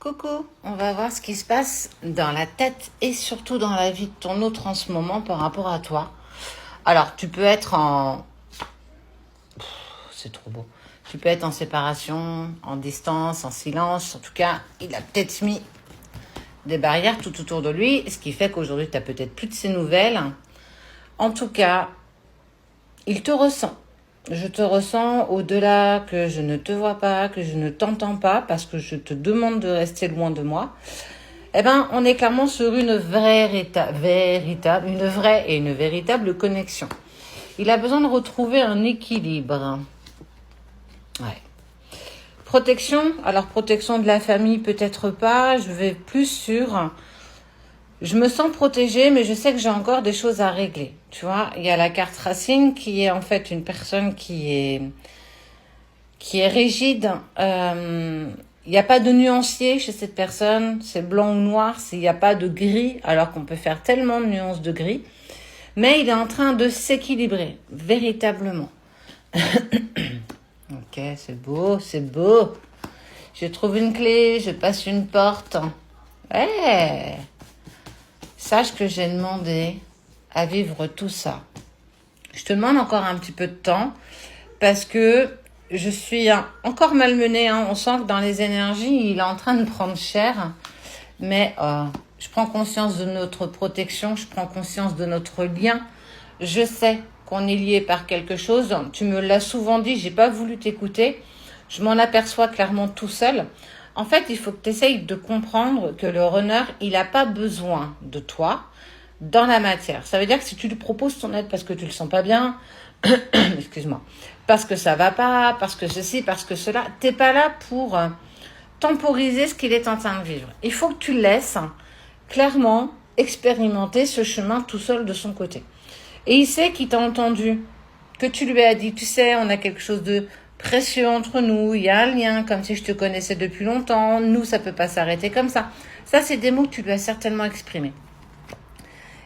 Coucou, on va voir ce qui se passe dans la tête et surtout dans la vie de ton autre en ce moment par rapport à toi. Alors, tu peux être en... C'est trop beau. Tu peux être en séparation, en distance, en silence. En tout cas, il a peut-être mis des barrières tout autour de lui, ce qui fait qu'aujourd'hui, tu n'as peut-être plus de ses nouvelles. En tout cas, il te ressent. Je te ressens au-delà que je ne te vois pas, que je ne t'entends pas, parce que je te demande de rester loin de moi. Eh ben, on est clairement sur une vraie et une véritable connexion. Il a besoin de retrouver un équilibre. Ouais. Protection, alors protection de la famille, peut-être pas. Je vais plus sur... Je me sens protégée, mais je sais que j'ai encore des choses à régler. Tu vois, il y a la carte racine qui est en fait une personne qui est rigide. Il n'y a pas de nuancier chez cette personne. C'est blanc ou noir. Il n'y a pas de gris, alors qu'on peut faire tellement de nuances de gris. Mais il est en train de s'équilibrer, véritablement. Ok, c'est beau, c'est beau. Je trouve une clé, je passe une porte. Ouais. Sache que j'ai demandé à vivre tout ça. Je te demande encore un petit peu de temps parce que je suis encore malmenée. On sent que dans les énergies, il est en train de prendre cher. Mais je prends conscience de notre protection, je prends conscience de notre lien. Je sais qu'on est lié par quelque chose. Tu me l'as souvent dit, j'ai pas voulu t'écouter. Je m'en aperçois clairement tout seul. En fait, il faut que tu essayes de comprendre que le runner, il n'a pas besoin de toi dans la matière. Ça veut dire que si tu lui proposes ton aide parce que tu le sens pas bien, excuse-moi, parce que ça va pas, parce que ceci, parce que cela, t'es pas là pour temporiser ce qu'il est en train de vivre. Il faut que tu laisses clairement expérimenter ce chemin tout seul de son côté. Et il sait qu'il t'a entendu, que tu lui as dit, tu sais, on a quelque chose de précieux entre nous, il y a un lien, comme si je te connaissais depuis longtemps, nous, ça peut pas s'arrêter comme ça. Ça, c'est des mots que tu lui as certainement exprimés.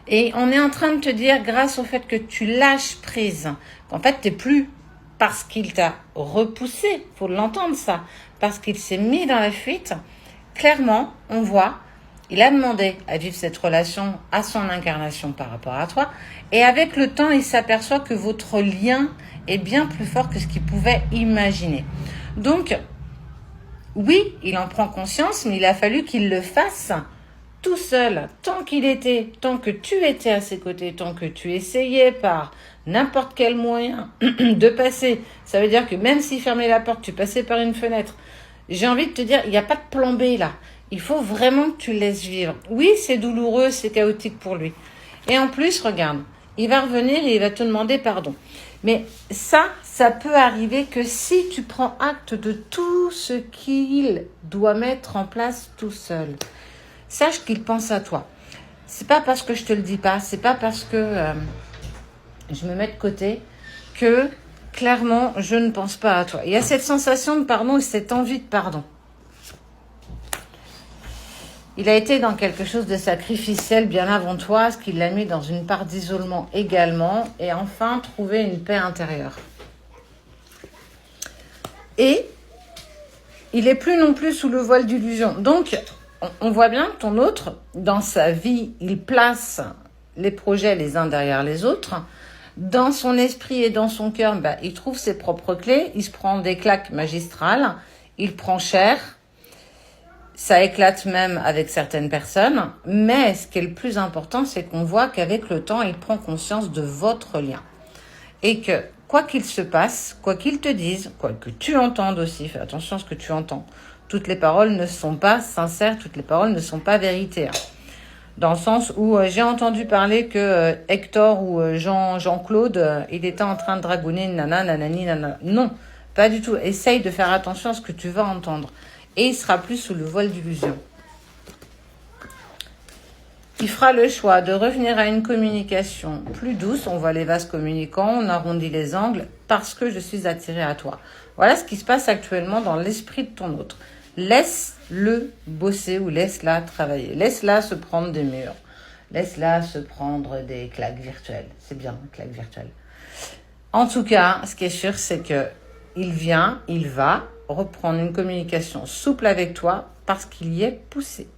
Et on est en train de te dire, grâce au fait que tu lâches prise, qu'en fait, t'es plus parce qu'il t'a repoussé, faut l'entendre ça, parce qu'il s'est mis dans la fuite, clairement, on voit, il a demandé à vivre cette relation à son incarnation par rapport à toi, et avec le temps, il s'aperçoit que votre lien est bien plus fort que ce qu'il pouvait imaginer. Donc, oui, il en prend conscience, mais il a fallu qu'il le fasse tout seul, tant que tu étais à ses côtés, tant que tu essayais par n'importe quel moyen de passer. Ça veut dire que même s'il fermait la porte, tu passais par une fenêtre. J'ai envie de te dire, il n'y a pas de plan B là. Il faut vraiment que tu le laisses vivre. Oui, c'est douloureux, c'est chaotique pour lui. Et en plus, regarde, il va revenir et il va te demander pardon. Mais ça peut arriver que si tu prends acte de tout ce qu'il doit mettre en place tout seul. Sache qu'il pense à toi. C'est pas parce que je te le dis pas, c'est pas parce que je me mets de côté que clairement je ne pense pas à toi. Il y a cette sensation de pardon et cette envie de pardon. Il a été dans quelque chose de sacrificiel bien avant toi, ce qui l'a mis dans une part d'isolement également, et enfin trouver une paix intérieure. Et il est plus non plus sous le voile d'illusion. Donc, on voit bien que ton autre, dans sa vie, il place les projets les uns derrière les autres. Dans son esprit et dans son cœur, il trouve ses propres clés, il se prend des claques magistrales, il prend cher. Ça éclate même avec certaines personnes, mais ce qui est le plus important, c'est qu'on voit qu'avec le temps, il prend conscience de votre lien. Et que, quoi qu'il se passe, quoi qu'il te dise, quoi que tu entendes aussi, fais attention à ce que tu entends. Toutes les paroles ne sont pas sincères, toutes les paroles ne sont pas vérité. Dans le sens où j'ai entendu parler que Hector ou Jean-Claude, il était en train de dragouner nana, nanani, nana. Non, pas du tout. Essaye de faire attention à ce que tu vas entendre. Et il sera plus sous le voile d'illusion. Il fera le choix de revenir à une communication plus douce. On voit les vases communicants, on arrondit les angles parce que je suis attirée à toi. Voilà ce qui se passe actuellement dans l'esprit de ton autre. Laisse-le bosser ou laisse-la travailler. Laisse-la se prendre des murs. Laisse-la se prendre des claques virtuelles. C'est bien, claques virtuelles. En tout cas, ce qui est sûr, c'est que il vient, il va. reprendre une communication souple avec toi parce qu'il y est poussé.